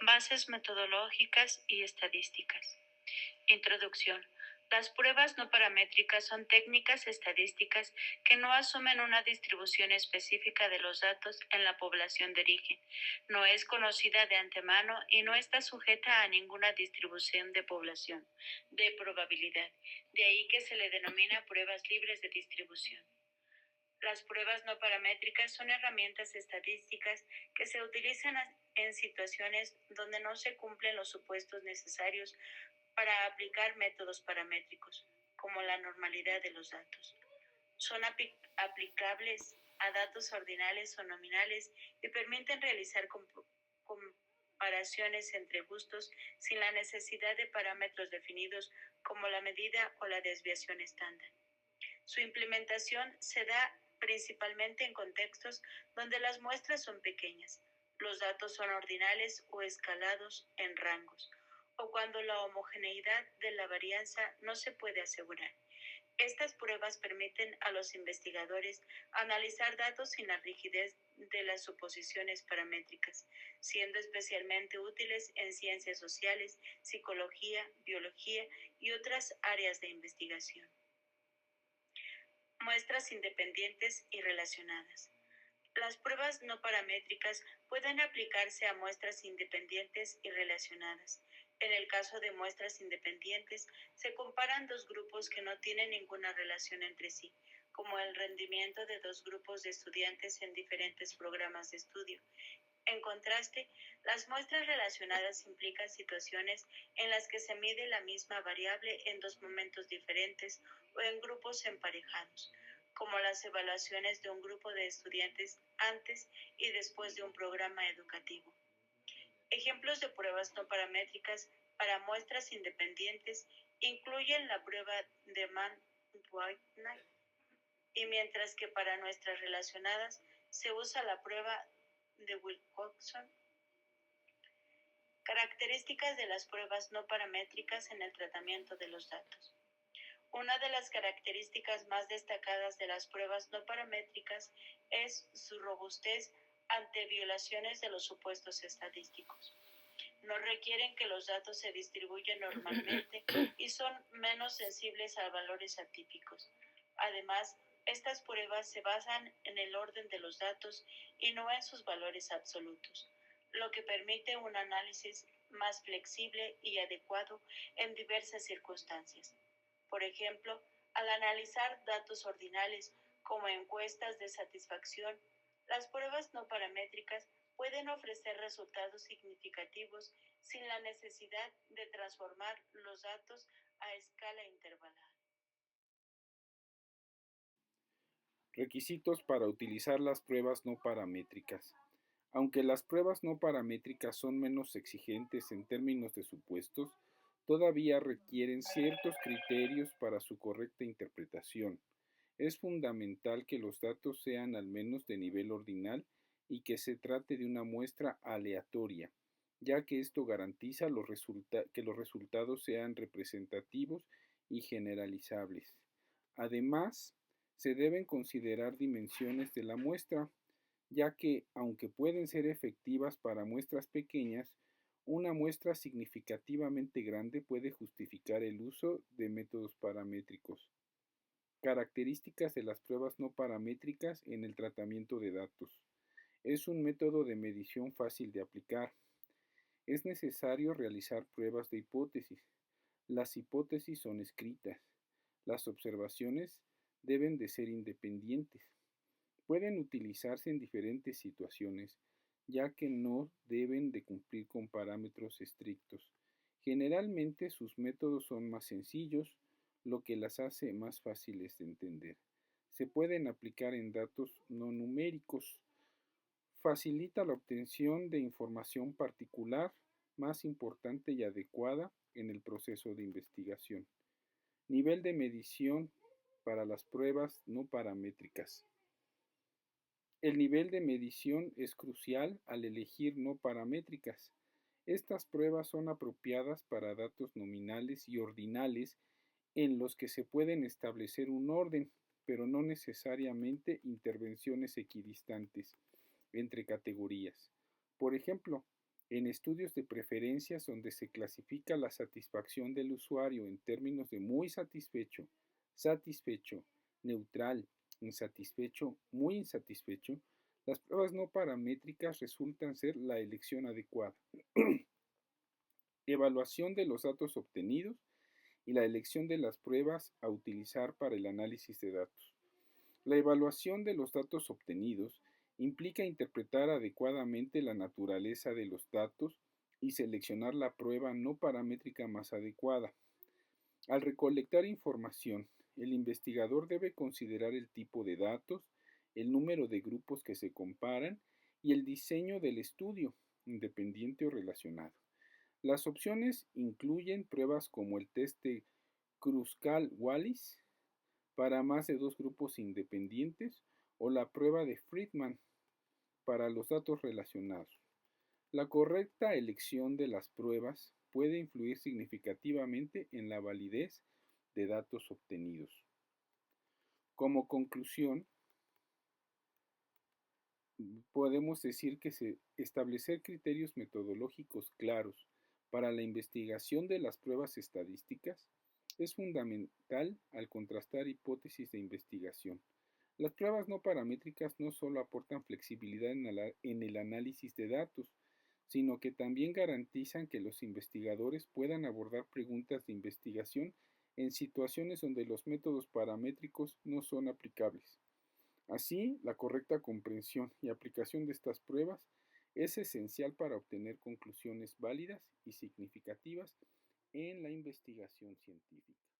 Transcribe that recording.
Bases metodológicas y estadísticas. Introducción. Las pruebas no paramétricas son técnicas estadísticas que no asumen una distribución específica de los datos en la población de origen. No es conocida de antemano y no está sujeta a ninguna distribución de población, de probabilidad. De ahí que se le denomina pruebas libres de distribución. Las pruebas no paramétricas son herramientas estadísticas que se utilizan en situaciones donde no se cumplen los supuestos necesarios para aplicar métodos paramétricos, como la normalidad de los datos. Son aplicables a datos ordinales o nominales y permiten realizar comparaciones entre gustos sin la necesidad de parámetros definidos como la medida o la desviación estándar. Su implementación se da principalmente en contextos donde las muestras son pequeñas, los datos son ordinales o escalados en rangos, o cuando la homogeneidad de la varianza no se puede asegurar. Estas pruebas permiten a los investigadores analizar datos sin la rigidez de las suposiciones paramétricas, siendo especialmente útiles en ciencias sociales, psicología, biología y otras áreas de investigación. Muestras independientes y relacionadas. Las pruebas no paramétricas pueden aplicarse a muestras independientes y relacionadas. En el caso de muestras independientes, se comparan dos grupos que no tienen ninguna relación entre sí, como el rendimiento de dos grupos de estudiantes en diferentes programas de estudio. En contraste, las muestras relacionadas implican situaciones en las que se mide la misma variable en dos momentos diferentes o en grupos emparejados, como las evaluaciones de un grupo de estudiantes antes y después de un programa educativo. Ejemplos de pruebas no paramétricas para muestras independientes incluyen la prueba de Mann-Whitney, y mientras que para nuestras relacionadas se usa la prueba de Wilcoxon. Características de las pruebas no paramétricas en el tratamiento de los datos. Una de las características más destacadas de las pruebas no paramétricas es su robustez ante violaciones de los supuestos estadísticos. No requieren que los datos se distribuyan normalmente y son menos sensibles a valores atípicos. Además, estas pruebas se basan en el orden de los datos y no en sus valores absolutos, lo que permite un análisis más flexible y adecuado en diversas circunstancias. Por ejemplo, al analizar datos ordinales como encuestas de satisfacción, las pruebas no paramétricas pueden ofrecer resultados significativos sin la necesidad de transformar los datos a escala intervalada. Requisitos para utilizar las pruebas no paramétricas. Aunque las pruebas no paramétricas son menos exigentes en términos de supuestos, todavía requieren ciertos criterios para su correcta interpretación. Es fundamental que los datos sean al menos de nivel ordinal y que se trate de una muestra aleatoria, ya que esto garantiza que los resultados sean representativos y generalizables. Además, se deben considerar dimensiones de la muestra, ya que, aunque pueden ser efectivas para muestras pequeñas, una muestra significativamente grande puede justificar el uso de métodos paramétricos. Características de las pruebas no paramétricas en el tratamiento de datos. Es un método de medición fácil de aplicar. Es necesario realizar pruebas de hipótesis. Las hipótesis son escritas. Las observaciones deben de ser independientes. Pueden utilizarse en diferentes situaciones, ya que no deben de cumplir con parámetros estrictos. Generalmente sus métodos son más sencillos, lo que las hace más fáciles de entender. Se pueden aplicar en datos no numéricos. Facilita la obtención de información particular, más importante y adecuada en el proceso de investigación. Nivel de medición para las pruebas no paramétricas. El nivel de medición es crucial al elegir no paramétricas. Estas pruebas son apropiadas para datos nominales y ordinales en los que se pueden establecer un orden, pero no necesariamente intervenciones equidistantes entre categorías. Por ejemplo, En estudios de preferencias donde se clasifica la satisfacción del usuario en términos de muy satisfecho, satisfecho, neutral, insatisfecho, muy insatisfecho, las pruebas no paramétricas resultan ser la elección adecuada. Evaluación de los datos obtenidos y la elección de las pruebas a utilizar para el análisis de datos. La evaluación de los datos obtenidos implica interpretar adecuadamente la naturaleza de los datos y seleccionar la prueba no paramétrica más adecuada. Al recolectar información, el investigador debe considerar el tipo de datos, el número de grupos que se comparan y el diseño del estudio, independiente o relacionado. Las opciones incluyen pruebas como el test de Kruskal-Wallis para más de dos grupos independientes o la prueba de Friedman para los datos relacionados. La correcta elección de las pruebas puede influir significativamente en la validez de datos obtenidos. Como conclusión, podemos decir que establecer criterios metodológicos claros para la investigación de las pruebas estadísticas es fundamental al contrastar hipótesis de investigación. Las pruebas no paramétricas no solo aportan flexibilidad en el análisis de datos, sino que también garantizan que los investigadores puedan abordar preguntas de investigación en situaciones donde los métodos paramétricos no son aplicables. Así, la correcta comprensión y aplicación de estas pruebas es esencial para obtener conclusiones válidas y significativas en la investigación científica.